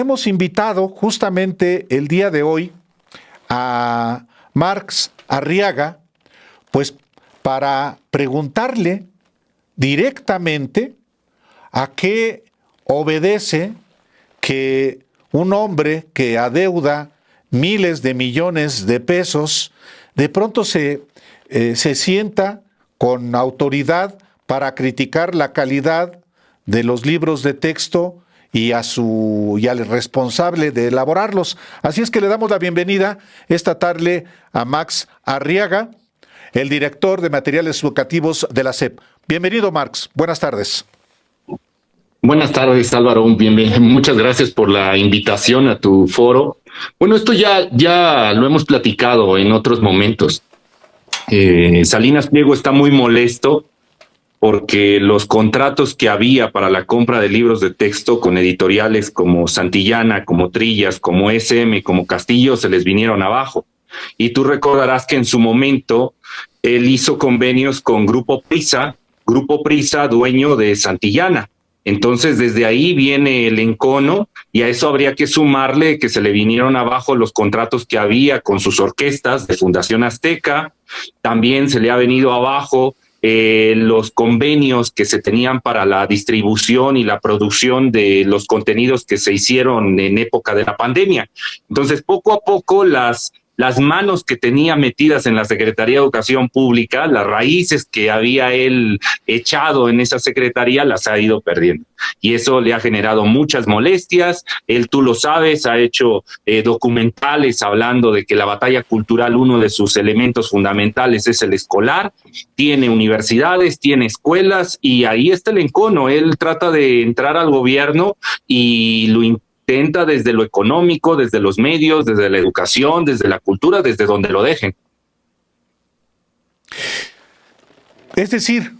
hemos invitado justamente el día de hoy a Marx Arriaga, pues para preguntarle directamente a qué obedece que un hombre que adeuda miles de millones de pesos de pronto se sienta con autoridad para criticar la calidad de los libros de texto y al responsable de elaborarlos. Así es que le damos la bienvenida esta tarde a Marx Arriaga, el director de materiales educativos de la SEP. Bienvenido, Marx. Buenas tardes. Buenas tardes, Álvaro. Muchas gracias por la invitación a tu foro. Bueno, esto ya lo hemos platicado en otros momentos. Salinas Pliego está muy molesto porque los contratos que había para la compra de libros de texto con editoriales como Santillana, como Trillas, como SM, como Castillo, se les vinieron abajo. Y tú recordarás que en su momento él hizo convenios con Grupo Prisa, dueño de Santillana. Entonces, desde ahí viene el encono y a eso habría que sumarle que se le vinieron abajo los contratos que había con sus orquestas de Fundación Azteca. También se le ha venido abajo los convenios que se tenían para la distribución y la producción de los contenidos que se hicieron en época de la pandemia. Entonces, poco a poco las manos que tenía metidas en la Secretaría de Educación Pública, las raíces que había él echado en esa secretaría, las ha ido perdiendo. Y eso le ha generado muchas molestias. Él, tú lo sabes, ha hecho documentales hablando de que la batalla cultural, uno de sus elementos fundamentales es el escolar. Tiene universidades, tiene escuelas y ahí está el encono. Él trata de entrar al gobierno y lo intenta desde lo económico, desde los medios, desde la educación, desde la cultura, desde donde lo dejen. Es decir,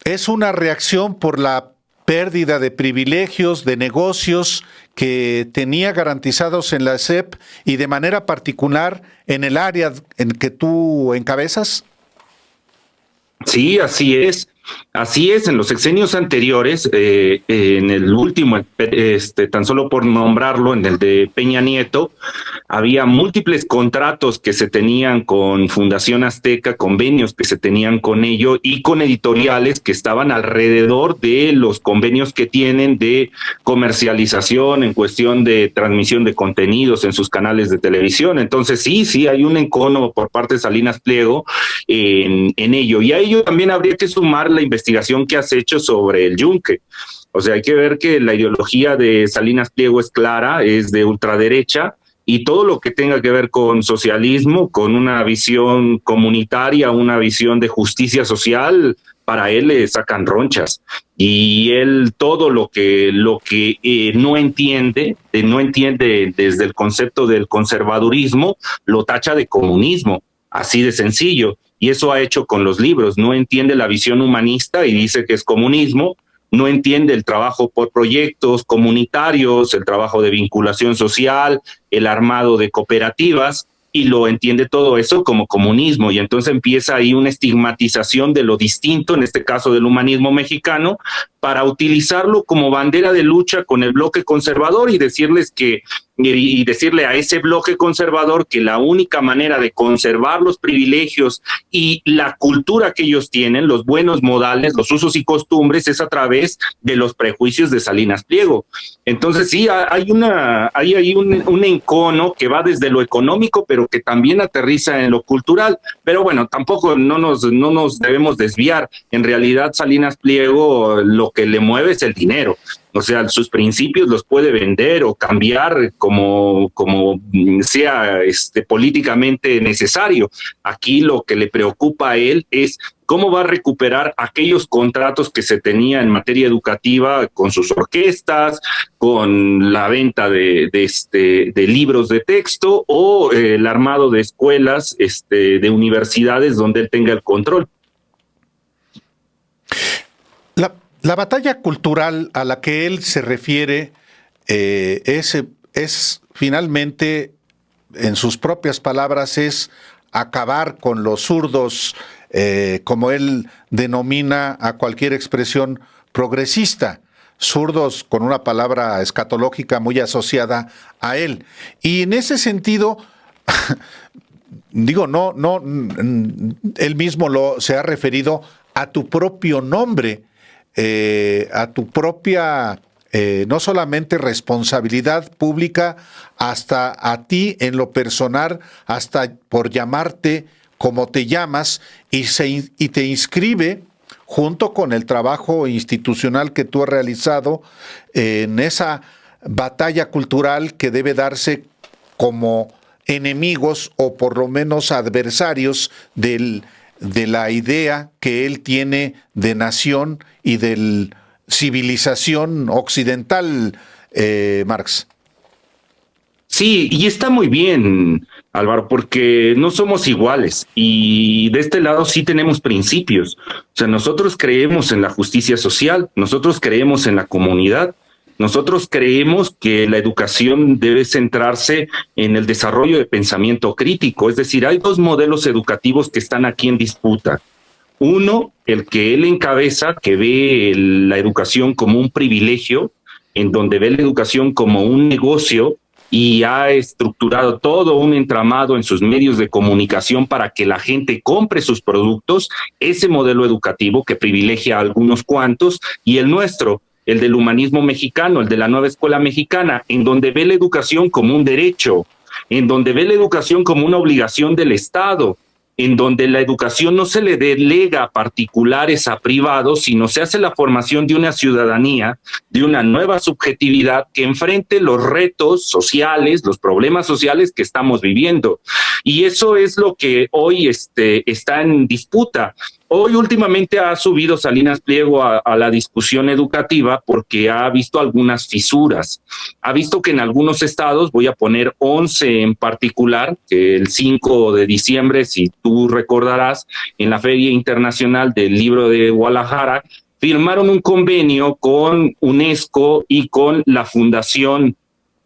es una reacción por la pérdida de privilegios, de negocios que tenía garantizados en la SEP y de manera particular en el área en que tú encabezas. Sí, así es. Así es, en los sexenios anteriores, en el último, tan solo por nombrarlo, en el de Peña Nieto, había múltiples contratos que se tenían con Fundación Azteca, convenios que se tenían con ello y con editoriales que estaban alrededor de los convenios que tienen de comercialización en cuestión de transmisión de contenidos en sus canales de televisión. Entonces sí, hay un encono por parte de Salinas Pliego en ello. Y a ello también habría que sumar la investigación que has hecho sobre el Yunque. O sea, hay que ver que la ideología de Salinas Pliego es clara, es de ultraderecha, y todo lo que tenga que ver con socialismo, con una visión comunitaria, una visión de justicia social, para él le sacan ronchas. Y él todo lo que no entiende desde el concepto del conservadurismo, lo tacha de comunismo, así de sencillo. Y eso ha hecho con los libros. No entiende la visión humanista y dice que es comunismo. No entiende el trabajo por proyectos comunitarios, el trabajo de vinculación social, el armado de cooperativas, y lo entiende todo eso como comunismo. Y entonces empieza ahí una estigmatización de lo distinto, en este caso del humanismo mexicano, para utilizarlo como bandera de lucha con el bloque conservador y decirle a ese bloque conservador que la única manera de conservar los privilegios y la cultura que ellos tienen, los buenos modales, los usos y costumbres, es a través de los prejuicios de Salinas Pliego. Entonces sí, hay un encono que va desde lo económico, pero que también aterriza en lo cultural. Pero bueno, tampoco no nos debemos desviar. En realidad, Salinas Pliego lo que le mueve es el dinero. O sea, sus principios los puede vender o cambiar como sea políticamente necesario. Aquí lo que le preocupa a él es cómo va a recuperar aquellos contratos que se tenía en materia educativa con sus orquestas, con la venta de libros de texto o el armado de escuelas, de universidades donde él tenga el control. La batalla cultural a la que él se refiere es finalmente, en sus propias palabras, es acabar con los zurdos, como él denomina a cualquier expresión progresista. zurdos con una palabra escatológica muy asociada a él. Y en ese sentido, digo, él mismo se ha referido a tu propio nombre, a tu propia, no solamente responsabilidad pública, hasta a ti en lo personal, hasta por llamarte como te llamas, y te inscribe junto con el trabajo institucional que tú has realizado en esa batalla cultural que debe darse como enemigos o por lo menos adversarios de la idea que él tiene de nación y de civilización occidental, Marx. Sí, y está muy bien, Álvaro, porque no somos iguales y de este lado sí tenemos principios. O sea, nosotros creemos en la justicia social, nosotros creemos en la comunidad, nosotros creemos que la educación debe centrarse en el desarrollo de pensamiento crítico. Es decir, hay dos modelos educativos que están aquí en disputa. Uno, el que él encabeza, que ve la educación como un privilegio, en donde ve la educación como un negocio, y ha estructurado todo un entramado en sus medios de comunicación para que la gente compre sus productos, ese modelo educativo que privilegia a algunos cuantos, y el nuestro, el del humanismo mexicano, el de la nueva escuela mexicana, en donde ve la educación como un derecho, en donde ve la educación como una obligación del Estado, en donde la educación no se le delega a particulares, a privados, sino se hace la formación de una ciudadanía, de una nueva subjetividad que enfrente los retos sociales, los problemas sociales que estamos viviendo. Y eso es lo que hoy está en disputa. Hoy últimamente ha subido Salinas Pliego a la discusión educativa porque ha visto algunas fisuras. Ha visto que en algunos estados, voy a poner 11 en particular, que el 5 de diciembre, si tú recordarás, en la Feria Internacional del Libro de Guadalajara, firmaron un convenio con UNESCO y con la Fundación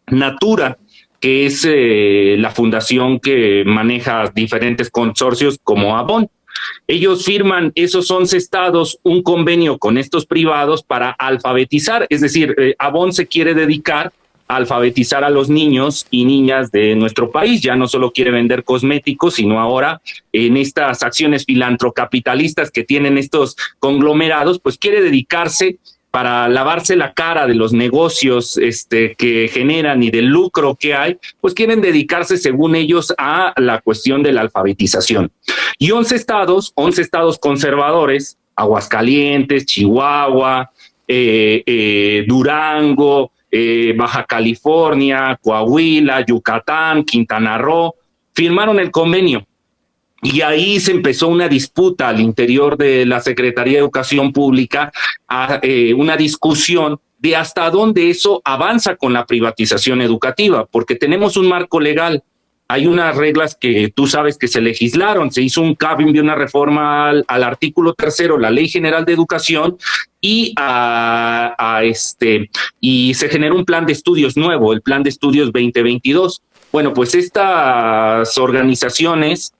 Natura, que es la fundación que maneja diferentes consorcios como Avon. Ellos firman, esos 11 estados, un convenio con estos privados para alfabetizar, es decir, Avon se quiere dedicar a alfabetizar a los niños y niñas de nuestro país. Ya no solo quiere vender cosméticos, sino ahora en estas acciones filantrocapitalistas que tienen estos conglomerados, pues quiere dedicarse para lavarse la cara de los negocios que generan y del lucro que hay, pues quieren dedicarse, según ellos, a la cuestión de la alfabetización. Y 11 estados conservadores, Aguascalientes, Chihuahua, Durango, Baja California, Coahuila, Yucatán, Quintana Roo, firmaron el convenio. Y ahí se empezó una disputa al interior de la Secretaría de Educación Pública, una discusión de hasta dónde eso avanza con la privatización educativa, porque tenemos un marco legal. Hay unas reglas que tú sabes que se legislaron, se hizo un cambio, una reforma al artículo 3, la Ley General de Educación, y y se generó un plan de estudios nuevo, el Plan de Estudios 2022. Bueno, pues estas organizaciones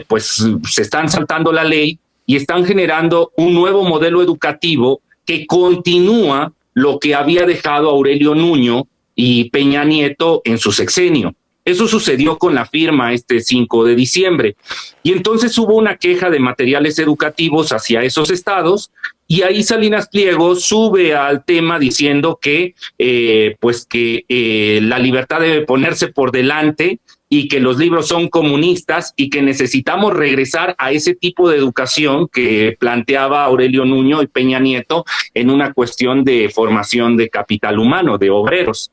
pues se están saltando la ley y están generando un nuevo modelo educativo que continúa lo que había dejado Aurelio Nuño y Peña Nieto en su sexenio. Eso sucedió con la firma 5 de diciembre. Y entonces hubo una queja de materiales educativos hacia esos estados, y ahí Salinas Pliego sube al tema diciendo que la libertad debe ponerse por delante y que los libros son comunistas y que necesitamos regresar a ese tipo de educación que planteaba Aurelio Nuño y Peña Nieto en una cuestión de formación de capital humano, de obreros.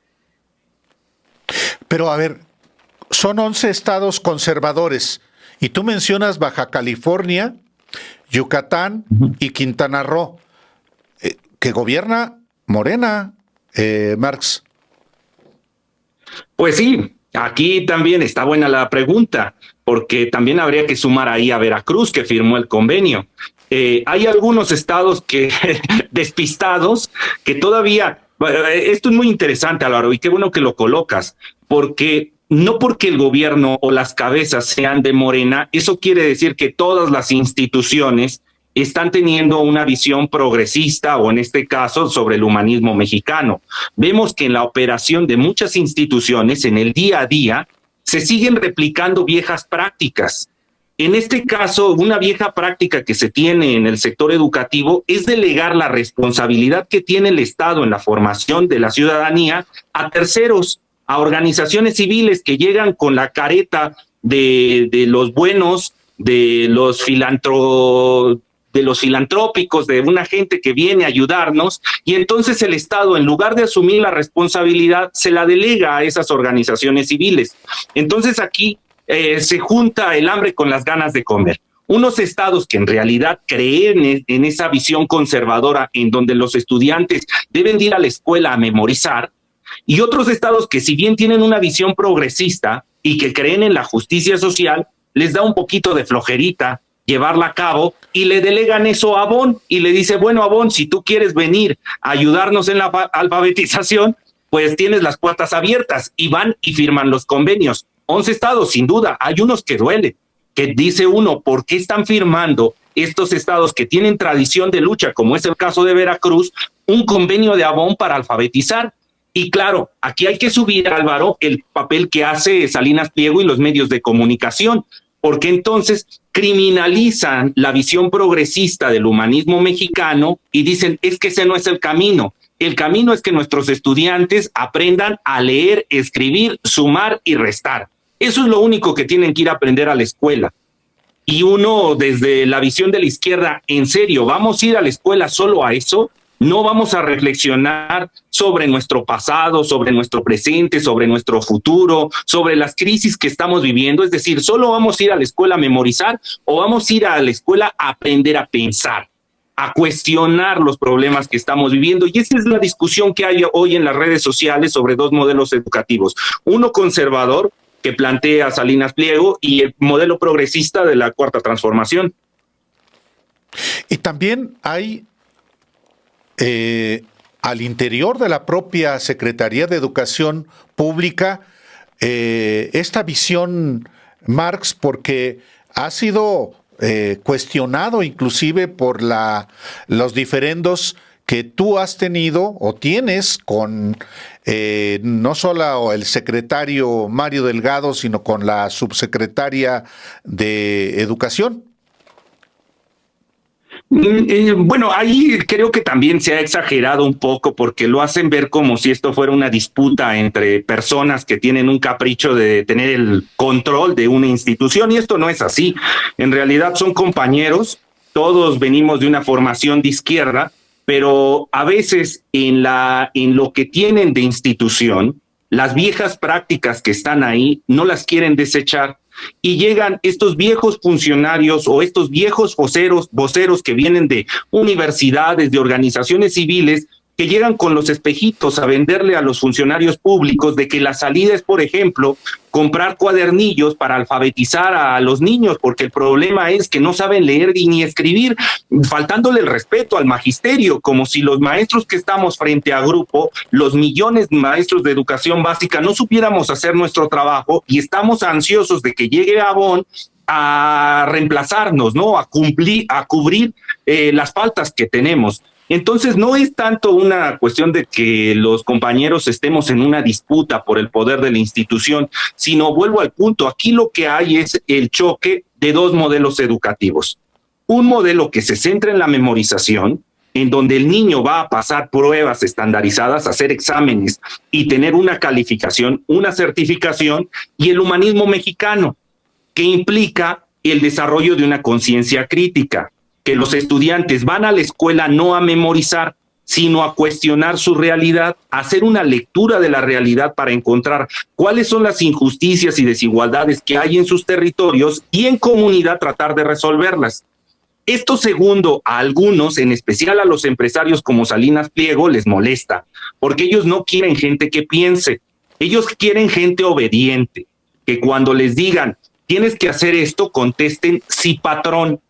Pero a ver, son 11 estados conservadores y tú mencionas Baja California, Yucatán y Quintana Roo, que gobierna Morena, Marx. Pues sí, aquí también está buena la pregunta, porque también habría que sumar ahí a Veracruz, que firmó el convenio. Hay algunos estados que despistados que todavía... Esto es muy interesante, Álvaro, y qué bueno que lo colocas, porque no porque el gobierno o las cabezas sean de Morena, eso quiere decir que todas las instituciones están teniendo una visión progresista o en este caso sobre el humanismo mexicano. Vemos que en la operación de muchas instituciones, en el día a día, se siguen replicando viejas prácticas. En este caso, una vieja práctica que se tiene en el sector educativo es delegar la responsabilidad que tiene el Estado en la formación de la ciudadanía a terceros, a organizaciones civiles que llegan con la careta de los buenos, de los filantrópicos, de una gente que viene a ayudarnos, y entonces el Estado, en lugar de asumir la responsabilidad, se la delega a esas organizaciones civiles. Entonces aquí se junta el hambre con las ganas de comer. Unos estados que en realidad creen en esa visión conservadora en donde los estudiantes deben ir a la escuela a memorizar, y otros estados que si bien tienen una visión progresista y que creen en la justicia social, les da un poquito de flojerita llevarla a cabo y le delegan eso a Abón y le dice, bueno, Abón, si tú quieres venir a ayudarnos en la alfabetización, pues tienes las puertas abiertas, y van y firman los convenios. 11 estados, sin duda, hay unos que duele, que dice uno, ¿por qué están firmando estos estados que tienen tradición de lucha, como es el caso de Veracruz, un convenio de Abón para alfabetizar? Y claro, aquí hay que subir, Álvaro, el papel que hace Salinas Pliego y los medios de comunicación, porque entonces criminalizan la visión progresista del humanismo mexicano y dicen, es que ese no es el camino. El camino es que nuestros estudiantes aprendan a leer, escribir, sumar y restar. Eso es lo único que tienen que ir a aprender a la escuela. Y uno, desde la visión de la izquierda, ¿en serio vamos a ir a la escuela solo a eso? No vamos a reflexionar sobre nuestro pasado, sobre nuestro presente, sobre nuestro futuro, sobre las crisis que estamos viviendo. Es decir, ¿solo vamos a ir a la escuela a memorizar o vamos a ir a la escuela a aprender a pensar, a cuestionar los problemas que estamos viviendo? Y esa es la discusión que hay hoy en las redes sociales sobre dos modelos educativos. Uno conservador, que plantea Salinas Pliego, y el modelo progresista de la Cuarta Transformación. Y también hay al interior de la propia Secretaría de Educación Pública esta visión, Marx, porque ha sido cuestionado inclusive por los diferendos que tú has tenido o tienes con no solo el secretario Mario Delgado, sino con la subsecretaria de Educación. Bueno, ahí creo que también se ha exagerado un poco porque lo hacen ver como si esto fuera una disputa entre personas que tienen un capricho de tener el control de una institución, y esto no es así. En realidad son compañeros, todos venimos de una formación de izquierda, pero a veces en lo que tienen de institución, las viejas prácticas que están ahí no las quieren desechar. Y llegan estos viejos funcionarios o estos viejos voceros que vienen de universidades, de organizaciones civiles, que llegan con los espejitos a venderle a los funcionarios públicos de que la salida es, por ejemplo, comprar cuadernillos para alfabetizar a los niños, porque el problema es que no saben leer ni escribir, faltándole el respeto al magisterio, como si los maestros que estamos frente a grupo, los millones de maestros de educación básica, no supiéramos hacer nuestro trabajo y estamos ansiosos de que llegue Abón a reemplazarnos, ¿no? A cubrir las faltas que tenemos. Entonces no es tanto una cuestión de que los compañeros estemos en una disputa por el poder de la institución, sino, vuelvo al punto, aquí lo que hay es el choque de dos modelos educativos. Un modelo que se centra en la memorización, en donde el niño va a pasar pruebas estandarizadas, hacer exámenes y tener una calificación, una certificación, y el humanismo mexicano, que implica el desarrollo de una conciencia crítica, que los estudiantes van a la escuela no a memorizar, sino a cuestionar su realidad, a hacer una lectura de la realidad para encontrar cuáles son las injusticias y desigualdades que hay en sus territorios y en comunidad tratar de resolverlas. Esto segundo, a algunos, en especial a los empresarios como Salinas Pliego, les molesta, porque ellos no quieren gente que piense, ellos quieren gente obediente, que cuando les digan, tienes que hacer esto, contesten, sí, patrón.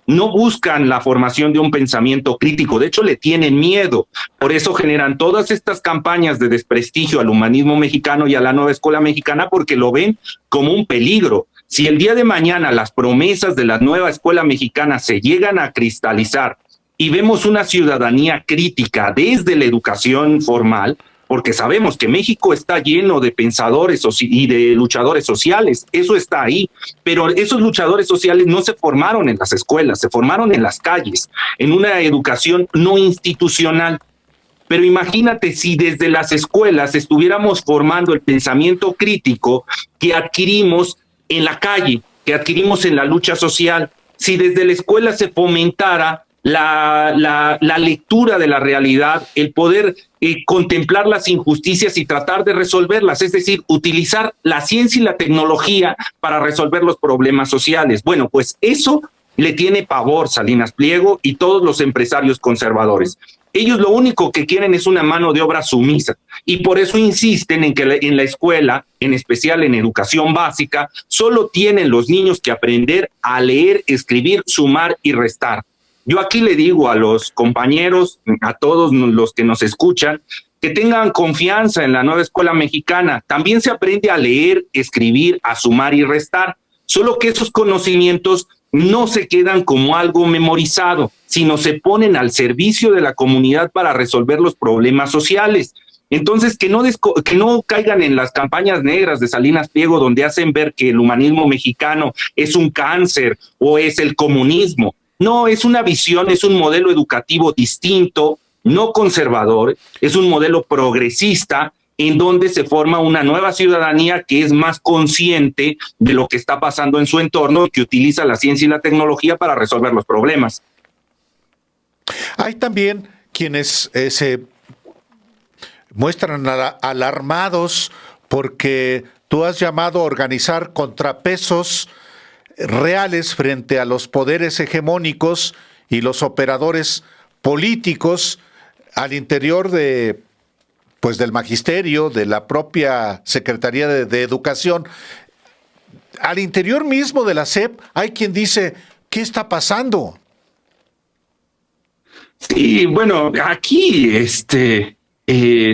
No buscan la formación de un pensamiento crítico, de hecho le tienen miedo, por eso generan todas estas campañas de desprestigio al humanismo mexicano y a la nueva escuela mexicana, porque lo ven como un peligro. Si el día de mañana las promesas de la nueva escuela mexicana se llegan a cristalizar y vemos una ciudadanía crítica desde la educación formal, porque sabemos que México está lleno de pensadores y de luchadores sociales, eso está ahí, pero esos luchadores sociales no se formaron en las escuelas, se formaron en las calles, en una educación no institucional. Pero imagínate si desde las escuelas estuviéramos formando el pensamiento crítico que adquirimos en la calle, que adquirimos en la lucha social, si desde la escuela se fomentara la lectura de la realidad, el poder contemplar las injusticias y tratar de resolverlas, es decir, utilizar la ciencia y la tecnología para resolver los problemas sociales. Bueno, pues eso le tiene pavor Salinas Pliego y todos los empresarios conservadores. Ellos lo único que quieren es una mano de obra sumisa y por eso insisten en que en la escuela, en especial en educación básica, solo tienen los niños que aprender a leer, escribir, sumar y restar. Yo aquí le digo a los compañeros, a todos los que nos escuchan, que tengan confianza en la nueva escuela mexicana. También se aprende a leer, escribir, a sumar y restar, solo que esos conocimientos no se quedan como algo memorizado, sino se ponen al servicio de la comunidad para resolver los problemas sociales. Entonces, que no caigan en las campañas negras de Salinas Pliego, donde hacen ver que el humanismo mexicano es un cáncer o es el comunismo. No, es una visión, es un modelo educativo distinto, no conservador, es un modelo progresista en donde se forma una nueva ciudadanía que es más consciente de lo que está pasando en su entorno y que utiliza la ciencia y la tecnología para resolver los problemas. Hay también quienes se muestran alarmados porque tú has llamado a organizar contrapesos reales frente a los poderes hegemónicos y los operadores políticos al interior de, pues, del magisterio, de la propia Secretaría de Educación. Al interior mismo de la SEP hay quien dice, ¿qué está pasando? Sí, bueno, aquí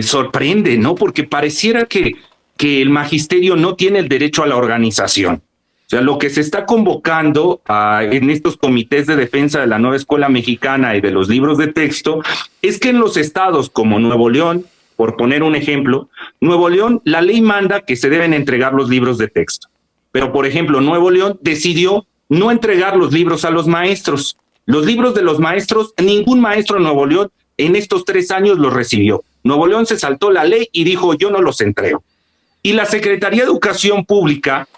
sorprende, ¿no? Porque pareciera que el magisterio no tiene el derecho a la organización. O sea, lo que se está convocando en estos comités de defensa de la nueva escuela mexicana y de los libros de texto es que en los estados como Nuevo León, por poner un ejemplo, Nuevo León, la ley manda que se deben entregar los libros de texto. Pero, por ejemplo, Nuevo León decidió no entregar los libros a los maestros. Los libros de los maestros, ningún maestro en Nuevo León en estos 3 años los recibió. Nuevo León se saltó la ley y dijo, yo no los entrego. Y la Secretaría de Educación Pública,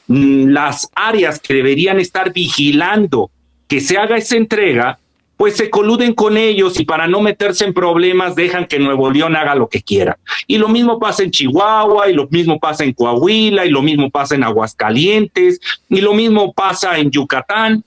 las áreas que deberían estar vigilando que se haga esa entrega, pues se coluden con ellos y para no meterse en problemas dejan que Nuevo León haga lo que quiera. Y lo mismo pasa en Chihuahua, y lo mismo pasa en Coahuila, y lo mismo pasa en Aguascalientes, y lo mismo pasa en Yucatán.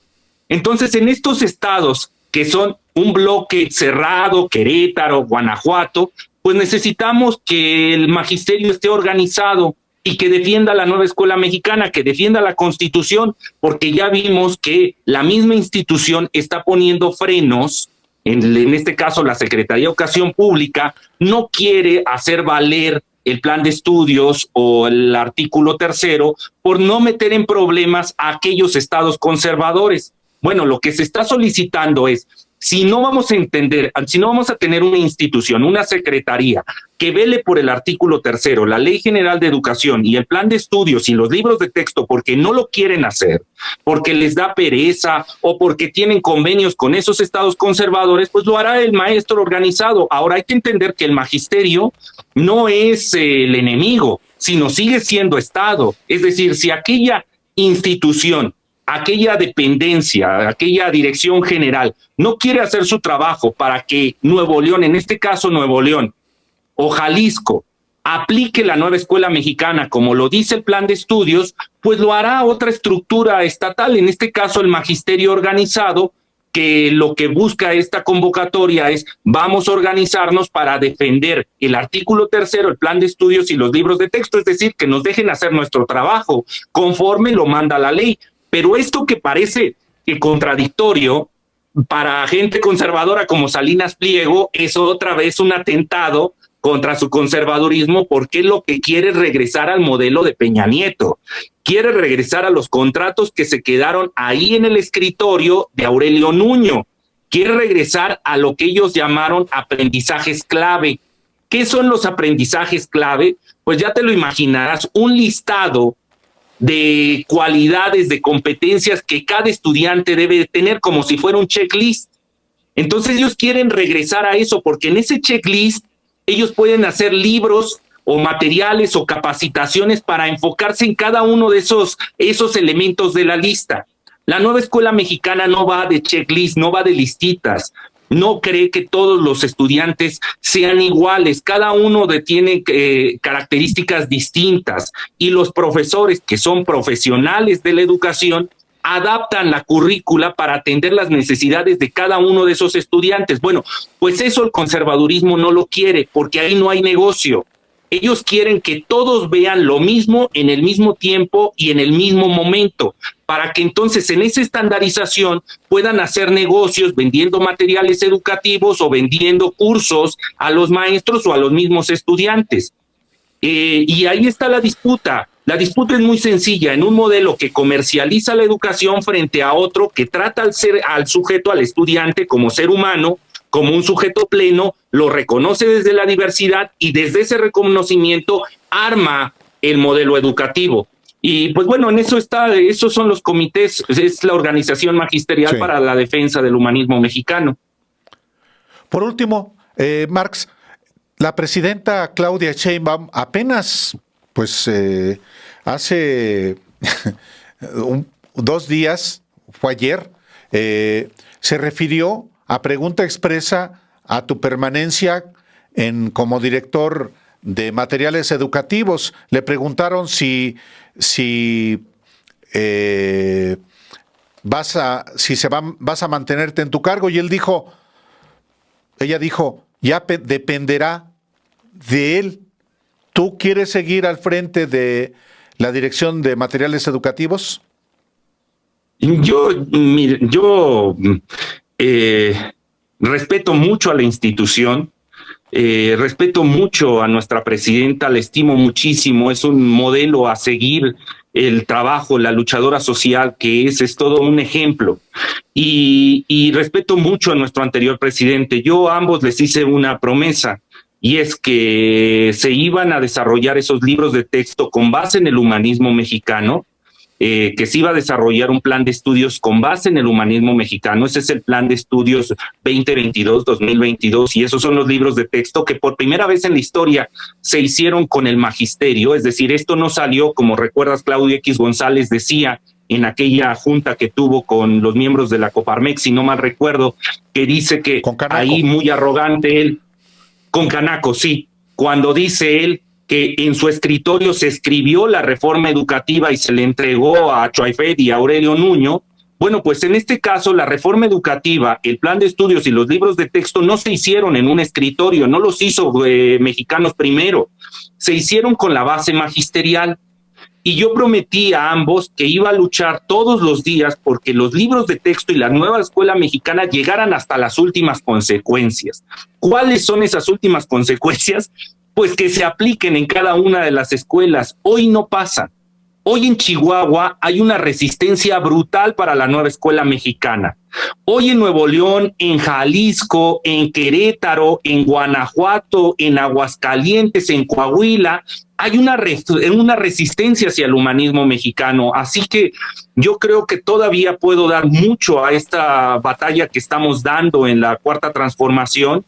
Entonces, en estos estados que son un bloque cerrado, Querétaro, Guanajuato, pues necesitamos que el magisterio esté organizado y que defienda la nueva escuela mexicana, que defienda la Constitución, porque ya vimos que la misma institución está poniendo frenos, en este caso la Secretaría de Educación Pública no quiere hacer valer el plan de estudios o el artículo 3º por no meter en problemas a aquellos estados conservadores. Bueno, lo que se está solicitando es, si no vamos a tener una institución, una secretaría que vele por el artículo 3º, la Ley General de Educación y el plan de estudios y los libros de texto porque no lo quieren hacer, porque les da pereza o porque tienen convenios con esos estados conservadores, pues lo hará el maestro organizado. Ahora hay que entender que el magisterio no es el enemigo, sino sigue siendo Estado. Es decir, si aquella institución, aquella dependencia, aquella dirección general no quiere hacer su trabajo para que Nuevo León, en este caso Nuevo León o Jalisco, aplique la nueva escuela mexicana como lo dice el plan de estudios, pues lo hará otra estructura estatal, en este caso el magisterio organizado, que lo que busca esta convocatoria es vamos a organizarnos para defender el artículo 3º, el plan de estudios y los libros de texto, es decir, que nos dejen hacer nuestro trabajo conforme lo manda la ley. Pero esto que parece contradictorio para gente conservadora como Salinas Pliego es otra vez un atentado contra su conservadurismo, porque lo que quiere es regresar al modelo de Peña Nieto. Quiere regresar a los contratos que se quedaron ahí en el escritorio de Aurelio Nuño. Quiere regresar a lo que ellos llamaron aprendizajes clave. ¿Qué son los aprendizajes clave? Pues ya te lo imaginarás, un listado de cualidades, de competencias que cada estudiante debe tener, como si fuera un checklist. Entonces ellos quieren regresar a eso, porque en ese checklist ellos pueden hacer libros o materiales o capacitaciones para enfocarse en cada uno de esos elementos de la lista. La nueva escuela mexicana no va de checklist, no va de listitas. No cree que todos los estudiantes sean iguales, cada uno tiene características distintas, y los profesores, que son profesionales de la educación, adaptan la currícula para atender las necesidades de cada uno de esos estudiantes. Bueno, pues eso el conservadurismo no lo quiere, porque ahí no hay negocio. Ellos quieren que todos vean lo mismo en el mismo tiempo y en el mismo momento, para que entonces en esa estandarización puedan hacer negocios vendiendo materiales educativos o vendiendo cursos a los maestros o a los mismos estudiantes. Y ahí está la disputa. La disputa es muy sencilla, en un modelo que comercializa la educación frente a otro que trata al sujeto, al estudiante, como ser humano, como un sujeto pleno, lo reconoce desde la diversidad y desde ese reconocimiento arma el modelo educativo. Y pues bueno, en eso está, esos son los comités, es la organización magisterial para la defensa del humanismo mexicano. Por último, Marx, la presidenta Claudia Sheinbaum apenas, pues hace 2 días, fue ayer, se refirió a pregunta expresa a tu permanencia como director de materiales educativos. Le preguntaron si vas a mantenerte en tu cargo, y ella dijo, ya dependerá de él. ¿Tú quieres seguir al frente de la dirección de materiales educativos? Yo respeto mucho a la institución, respeto mucho a nuestra presidenta, la estimo muchísimo, es un modelo a seguir, el trabajo, la luchadora social que es todo un ejemplo. Y respeto mucho a nuestro anterior presidente. Yo a ambos les hice una promesa, y es que se iban a desarrollar esos libros de texto con base en el humanismo mexicano, que se iba a desarrollar un plan de estudios con base en el humanismo mexicano. Ese es el plan de estudios 2022-2022, y esos son los libros de texto que por primera vez en la historia se hicieron con el magisterio. Es decir, esto no salió, como recuerdas, Claudio X González decía en aquella junta que tuvo con los miembros de la Coparmex, si no mal recuerdo, que dice que ahí muy arrogante él, con Canaco, sí, cuando dice él que en su escritorio se escribió la reforma educativa y se le entregó a Choaifet y a Aurelio Nuño. Bueno, pues en este caso la reforma educativa, el plan de estudios y los libros de texto no se hicieron en un escritorio, no los hizo Mexicanos Primero, se hicieron con la base magisterial. Y yo prometí a ambos que iba a luchar todos los días porque los libros de texto y la nueva escuela mexicana llegaran hasta las últimas consecuencias. ¿Cuáles son esas últimas consecuencias? Pues que se apliquen en cada una de las escuelas. Hoy no pasa. Hoy en Chihuahua hay una resistencia brutal para la nueva escuela mexicana. Hoy en Nuevo León, en Jalisco, en Querétaro, en Guanajuato, en Aguascalientes, en Coahuila, hay una resistencia hacia el humanismo mexicano. Así que yo creo que todavía puedo dar mucho a esta batalla que estamos dando en la Cuarta Transformación,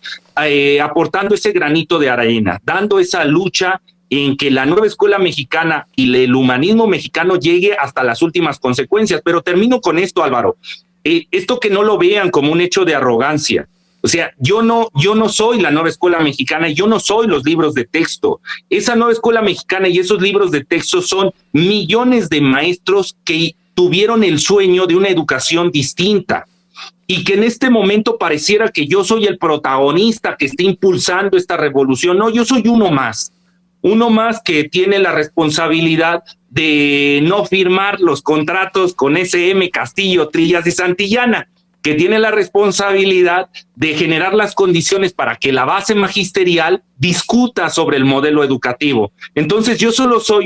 aportando ese granito de arena, dando esa lucha en que la nueva escuela mexicana y el humanismo mexicano llegue hasta las últimas consecuencias. Pero termino con esto, Álvaro. Esto que no lo vean como un hecho de arrogancia. O sea, yo no soy la nueva escuela mexicana, yo no soy los libros de texto. Esa nueva escuela mexicana y esos libros de texto son millones de maestros que tuvieron el sueño de una educación distinta, y que en este momento pareciera que yo soy el protagonista que está impulsando esta revolución. No, yo soy uno más que tiene la responsabilidad de no firmar los contratos con SM, Castillo, Trillas y Santillana. que tiene la responsabilidad de generar las condiciones para que la base magisterial discuta sobre el modelo educativo. Entonces yo solo soy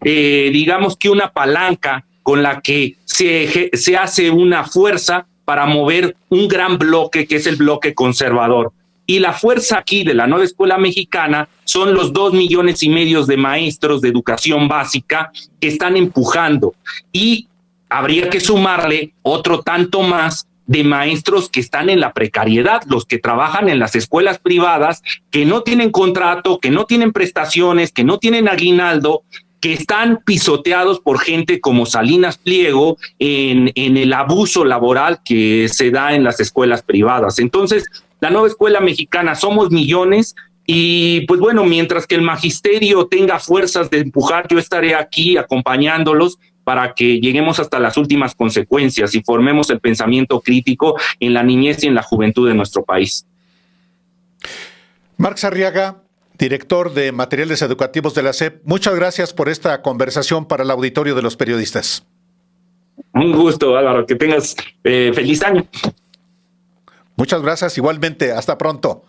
digamos que una palanca con la que se hace una fuerza para mover un gran bloque que es el bloque conservador. Y la fuerza aquí de la nueva escuela mexicana son los 2,5 millones de maestros de educación básica que están empujando. Y habría que sumarle otro tanto más de maestros que están en la precariedad, los que trabajan en las escuelas privadas, que no tienen contrato, que no tienen prestaciones, que no tienen aguinaldo, que están pisoteados por gente como Salinas Pliego en el abuso laboral que se da en las escuelas privadas. Entonces, la nueva escuela mexicana somos millones y pues bueno, mientras que el magisterio tenga fuerzas de empujar, yo estaré aquí acompañándolos para que lleguemos hasta las últimas consecuencias y formemos el pensamiento crítico en la niñez y en la juventud de nuestro país. Marx Arriaga, director de materiales educativos de la SEP, muchas gracias por esta conversación para el auditorio de los periodistas. Un gusto, Álvaro, que tengas feliz año. Muchas gracias, igualmente, hasta pronto.